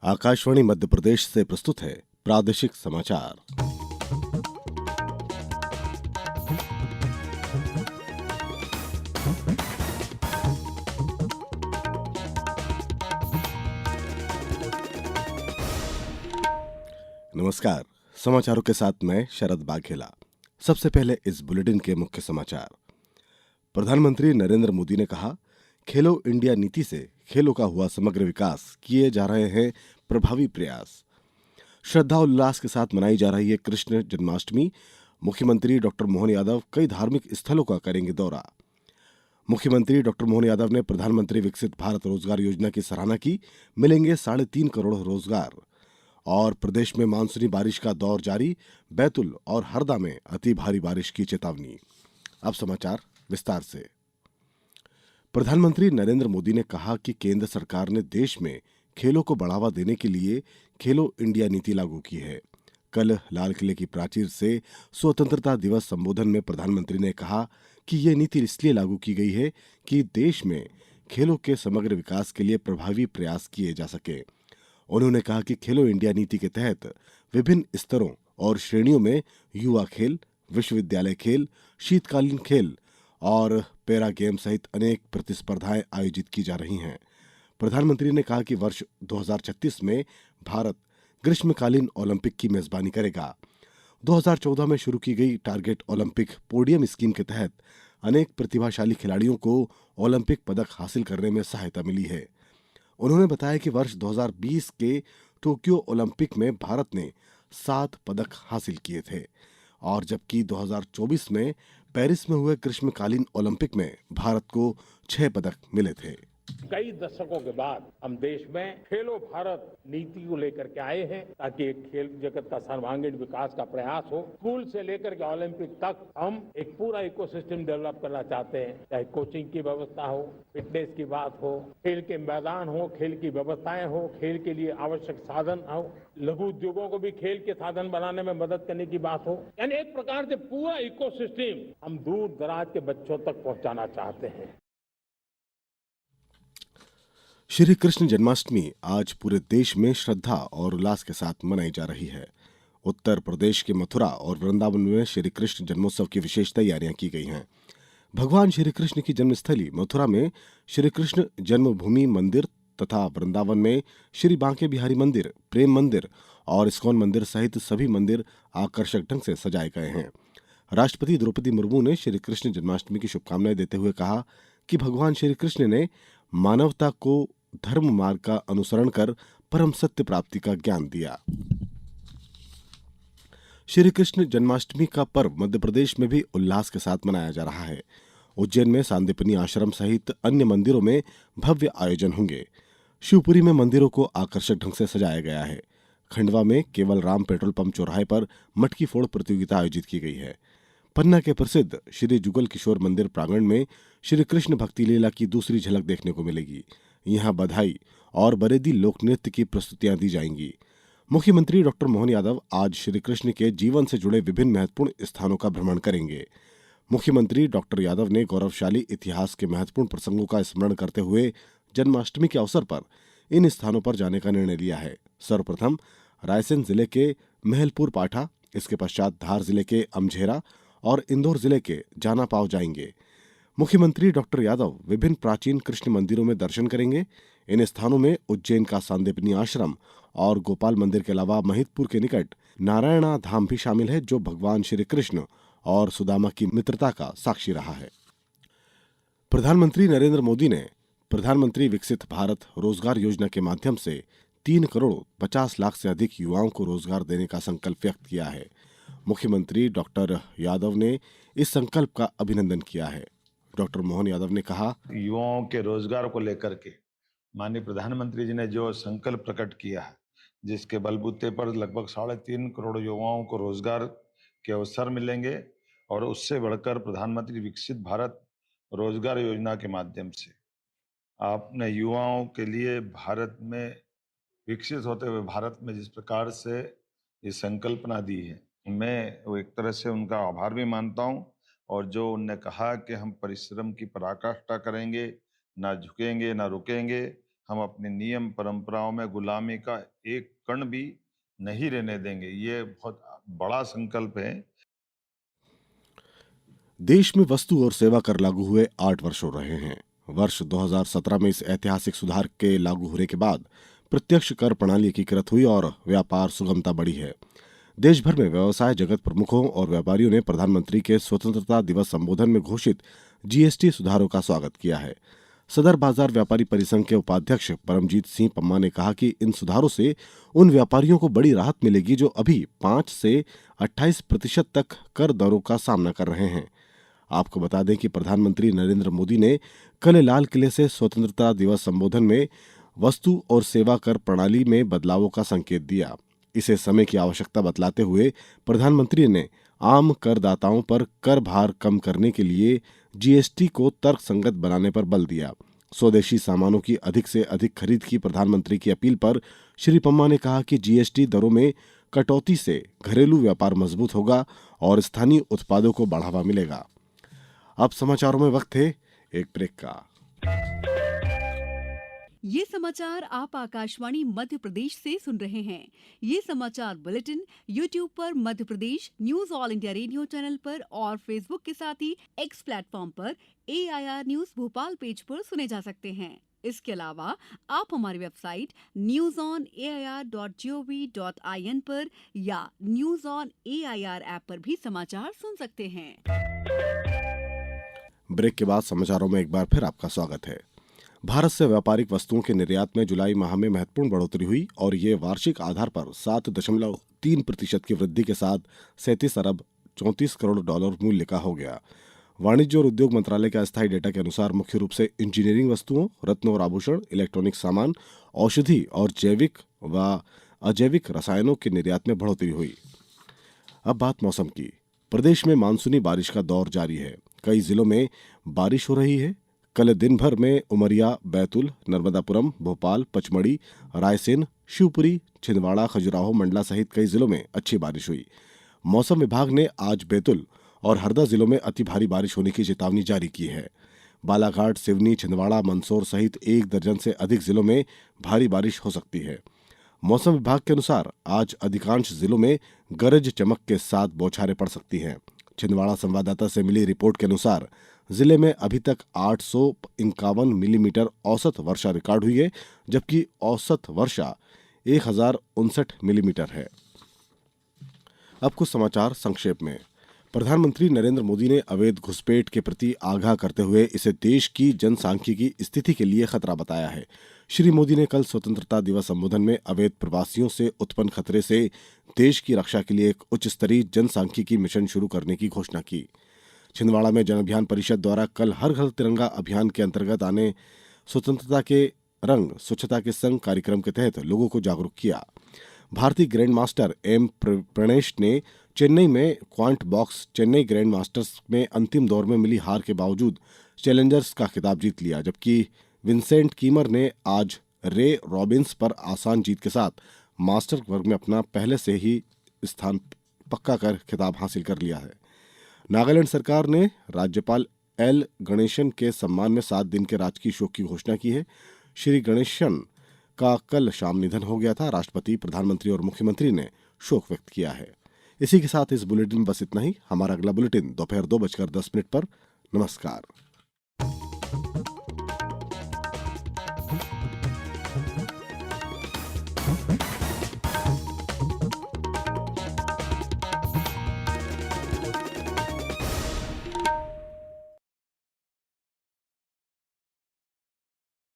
आकाशवाणी मध्य प्रदेश से प्रस्तुत है प्रादेशिक समाचार। नमस्कार। समाचारों के साथ मैं शरद बाघेला। सबसे पहले इस बुलेटिन के मुख्य समाचार। प्रधानमंत्री नरेंद्र मोदी ने कहा, खेलो इंडिया नीति से खेलों का हुआ समग्र विकास, किए जा रहे हैं प्रभावी प्रयास। श्रद्धा उल्लास के साथ मनाई जा रही है कृष्ण जन्माष्टमी। मुख्यमंत्री डॉक्टर मोहन यादव कई धार्मिक स्थलों का करेंगे दौरा। मुख्यमंत्री डॉक्टर मोहन यादव ने प्रधानमंत्री विकसित भारत रोजगार योजना की सराहना की। मिलेंगे 3.5 करोड़ रोजगार। और प्रदेश में मानसूनी बारिश का दौर जारी। बैतूल और हरदा में अति भारी बारिश की चेतावनी। अब समाचार विस्तार से। प्रधानमंत्री नरेंद्र मोदी ने कहा कि केंद्र सरकार ने देश में खेलों को बढ़ावा देने के लिए खेलो इंडिया नीति लागू की है। कल लाल किले की प्राचीर से स्वतंत्रता दिवस संबोधन में प्रधानमंत्री ने कहा कि ये नीति इसलिए लागू की गई है कि देश में खेलों के समग्र विकास के लिए प्रभावी प्रयास किए जा सके। उन्होंने कहा कि खेलो इंडिया नीति के तहत विभिन्न स्तरों और श्रेणियों में युवा खेल, विश्वविद्यालय खेल, शीतकालीन खेल और पैरा गेम सहित अनेक प्रतिस्पर्धाएं आयोजित की जा रही हैं। प्रधानमंत्री ने कहा कि वर्ष 2036 में भारत ग्रीष्मकालीन ओलंपिक की मेजबानी करेगा। 2014 में शुरू की गई टारगेट ओलंपिक पोडियम स्कीम के तहत अनेक प्रतिभाशाली खिलाड़ियों को ओलंपिक पदक हासिल करने में सहायता मिली है। उन्होंने बताया कि वर्ष 2020 के टोक्यो ओलंपिक में भारत ने 7 पदक हासिल किए थे और जबकि 2024 में पेरिस में हुए ग्रीष्मकालीन ओलंपिक में भारत को 6 पदक मिले थे। कई दशकों के बाद हम देश में खेलो भारत नीति को लेकर के आए हैं ताकि एक खेल जगत का सर्वांगीण विकास का प्रयास हो। स्कूल से लेकर के ओलंपिक तक हम एक पूरा इकोसिस्टम डेवलप करना चाहते हैं, चाहे कोचिंग की व्यवस्था हो, फिटनेस की बात हो, खेल के मैदान हो, खेल की व्यवस्थाएं हो, खेल के लिए आवश्यक साधन हो, लघु उद्योगों को भी खेल के साधन बनाने में मदद करने की बात हो। यानी एक प्रकार से पूरा इकोसिस्टम हम दूर दराज के बच्चों तक पहुंचाना चाहते हैं। श्री कृष्ण जन्माष्टमी आज पूरे देश में श्रद्धा और उल्लास के साथ मनाई जा रही है। उत्तर प्रदेश के मथुरा और वृंदावन में श्री कृष्ण जन्मोत्सव की विशेष तैयारियां की गई हैं। भगवान श्री कृष्ण की जन्मस्थली मथुरा में श्री कृष्ण जन्मभूमि मंदिर तथा वृंदावन में श्री बांके बिहारी मंदिर, प्रेम मंदिर और इस्कॉन मंदिर सहित सभी मंदिर आकर्षक ढंग से सजाए गए हैं। राष्ट्रपति द्रौपदी मुर्मू ने श्री कृष्ण जन्माष्टमी की शुभकामनाएं देते हुए कहा कि भगवान श्री कृष्ण ने मानवता को धर्म मार्ग का अनुसरण कर परम सत्य प्राप्ति का ज्ञान दिया। श्री कृष्ण जन्माष्टमी का पर्व मध्य प्रदेश में भी उल्लास के साथ मनाया जा रहा है। उज्जैन में सांदीपनि आश्रम सहित अन्य मंदिरों में भव्य आयोजन होंगे। शिवपुरी में मंदिरों को आकर्षक ढंग से सजाया गया है। खंडवा में केवल राम पेट्रोल पंप चौराहे पर मटकी फोड़ प्रतियोगिता आयोजित की गई है। पन्ना के प्रसिद्ध श्री जुगल किशोर मंदिर प्रांगण में श्री कृष्ण भक्ति लीला की दूसरी झलक देखने को मिलेगी। यहाँ बधाई और बरेदी लोक नृत्य की प्रस्तुतियां दी जाएंगी। मुख्यमंत्री डॉक्टर मोहन यादव आज श्री कृष्ण के जीवन से जुड़े विभिन्न महत्वपूर्ण स्थानों का भ्रमण करेंगे। मुख्यमंत्री डॉक्टर यादव ने गौरवशाली इतिहास के महत्वपूर्ण प्रसंगों का स्मरण करते हुए जन्माष्टमी के अवसर पर इन स्थानों पर जाने का निर्णय लिया है। सर्वप्रथम रायसेन जिले के महलपुर पाठा, इसके पश्चात धार जिले के अमझेरा और इंदौर जिले के जानापाव जाएंगे। मुख्यमंत्री डॉक्टर यादव विभिन्न प्राचीन कृष्ण मंदिरों में दर्शन करेंगे। इन स्थानों में उज्जैन का सांदीपनि आश्रम और गोपाल मंदिर के अलावा महिदपुर के निकट नारायणा धाम भी शामिल है, जो भगवान श्री कृष्ण और सुदामा की मित्रता का साक्षी रहा है। प्रधानमंत्री नरेंद्र मोदी ने प्रधानमंत्री विकसित भारत रोजगार योजना के माध्यम से 3 करोड़ 50 लाख से अधिक युवाओं को रोजगार देने का संकल्प व्यक्त किया है। मुख्यमंत्री डॉक्टर यादव ने इस संकल्प का अभिनंदन किया है। डॉक्टर मोहन यादव ने कहा, युवाओं के रोजगार को लेकर के माननीय प्रधानमंत्री जी ने जो संकल्प प्रकट किया है, जिसके बलबूते पर लगभग 3.5 करोड़ युवाओं को रोजगार के अवसर मिलेंगे और उससे बढ़कर प्रधानमंत्री विकसित भारत रोजगार योजना के माध्यम से आपने युवाओं के लिए भारत में विकसित होते हुए भारत में जिस प्रकार से ये संकल्पना दी है, मैं वो एक तरह से उनका आभार भी मानता हूँ। और जो उनने कहा कि हम परिश्रम की पराकाष्ठा करेंगे, ना झुकेंगे ना रुकेंगे, हम अपने नियम परंपराओं में गुलामी का एक कण भी नहीं रहने देंगे। ये बहुत बड़ा संकल्प है। देश में वस्तु और सेवा कर लागू हुए 8 वर्ष हो रहे हैं। वर्ष 2017 में इस ऐतिहासिक सुधार के लागू होने के बाद प्रत्यक्ष कर प्रणाली एकीकृत हुई और व्यापार सुगमता बढ़ी है। देश भर में व्यवसाय जगत प्रमुखों और व्यापारियों ने प्रधानमंत्री के स्वतंत्रता दिवस संबोधन में घोषित जीएसटी सुधारों का स्वागत किया है। सदर बाजार व्यापारी परिसंघ के उपाध्यक्ष परमजीत सिंह पम्मा ने कहा कि इन सुधारों से उन व्यापारियों को बड़ी राहत मिलेगी जो अभी 5 से 28% तक कर दरों का सामना कर रहे हैं। आपको बता दें कि प्रधानमंत्री नरेंद्र मोदी ने कल लाल किले से स्वतंत्रता दिवस संबोधन में वस्तु और सेवा कर प्रणाली में बदलावों का संकेत दिया। इसे समय की आवश्यकता बतलाते हुए प्रधानमंत्री ने आम करदाताओं पर कर भार कम करने के लिए जीएसटी को तर्कसंगत बनाने पर बल दिया। स्वदेशी सामानों की अधिक से अधिक खरीद की प्रधानमंत्री की अपील पर श्री पम्मा ने कहा कि जीएसटी दरों में कटौती से घरेलू व्यापार मजबूत होगा और स्थानीय उत्पादों को बढ़ावा मिलेगा। अब समाचारों में वक्त है एक ब्रेक का। ये समाचार आप आकाशवाणी मध्य प्रदेश से सुन रहे हैं। ये समाचार बुलेटिन YouTube पर Madhya Pradesh news All India Radio channel पर और फेसबुक के साथ ही एक्स प्लेटफॉर्म पर AIR न्यूज भोपाल पेज पर सुने जा सकते हैं। इसके अलावा आप हमारी वेबसाइट newsonair.gov.in पर या न्यूज ऑन AIR ऐप पर भी समाचार सुन सकते हैं। ब्रेक के बाद समाचारों में एक बार फिर आपका स्वागत है। भारत से व्यापारिक वस्तुओं के निर्यात में जुलाई माह में महत्वपूर्ण बढ़ोतरी हुई और ये वार्षिक आधार पर 7.3% की वृद्धि के साथ 37 अरब 34 करोड़ डॉलर मूल्य का हो गया। वाणिज्य और उद्योग मंत्रालय के अस्थायी डेटा के अनुसार मुख्य रूप से इंजीनियरिंग वस्तुओं, रत्न और आभूषण, इलेक्ट्रॉनिक सामान, औषधि और जैविक व अजैविक रसायनों के निर्यात में बढ़ोतरी हुई। अब बात मौसम की। प्रदेश में मानसूनी बारिश का दौर जारी है। कई जिलों में बारिश हो रही है। कल दिन भर में उमरिया, बैतूल, नर्मदापुरम, भोपाल, पचमढ़ी, रायसेन, शिवपुरी, छिंदवाड़ा, खजुराहो, मंडला सहित कई जिलों में अच्छी बारिश हुई। मौसम विभाग ने आज बैतूल और हरदा जिलों में अति भारी बारिश होने की चेतावनी जारी की है। बालाघाट, सिवनी, छिंदवाड़ा, मंदसौर सहित 1 दर्जन से अधिक जिलों में भारी बारिश हो सकती है। मौसम विभाग के अनुसार आज अधिकांश जिलों में गरज चमक के साथ बौछारें पड़ सकती हैं। छिंदवाड़ा संवाददाता से मिली रिपोर्ट के अनुसार जिले में अभी तक 851 मिलीमीटर औसत वर्षा रिकॉर्ड हुई है, जबकि औसत वर्षा 1059 मिलीमीटर है। अब कुछ समाचार संक्षेप में। प्रधानमंत्री नरेंद्र मोदी ने अवैध घुसपैठ के प्रति आगाह करते हुए इसे देश की जनसांख्यिकी स्थिति के लिए खतरा बताया है। श्री मोदी ने कल स्वतंत्रता दिवस संबोधन में अवैध प्रवासियों से उत्पन्न खतरे से देश की रक्षा के लिए एक उच्च स्तरीय जनसांख्यिकी मिशन शुरू करने की घोषणा की। छिंदवाड़ा में जन अभियान परिषद द्वारा कल हर घर तिरंगा अभियान के अंतर्गत आने स्वतंत्रता के रंग स्वच्छता के संग कार्यक्रम के तहत लोगों को जागरूक किया। भारतीय ग्रैंड मास्टर एम प्रणेश ने चेन्नई में quant box Chennai grand masters में अंतिम दौर में मिली हार के बावजूद चैलेंजर्स का खिताब जीत लिया, जबकि विंसेंट कीमर ने आज रे रॉबिन्स पर आसान जीत के साथ मास्टर वर्ग में अपना पहले से ही स्थान पक्का कर खिताब हासिल कर लिया है। नागालैंड सरकार ने राज्यपाल एल गणेशन के सम्मान में 7 दिन के राजकीय शोक की घोषणा की है। श्री गणेशन का कल शाम निधन हो गया था। राष्ट्रपति, प्रधानमंत्री और मुख्यमंत्री ने शोक व्यक्त किया है। इसी के साथ इस बुलेटिन में बस इतना ही। हमारा अगला बुलेटिन दोपहर 2:10 पर। नमस्कार।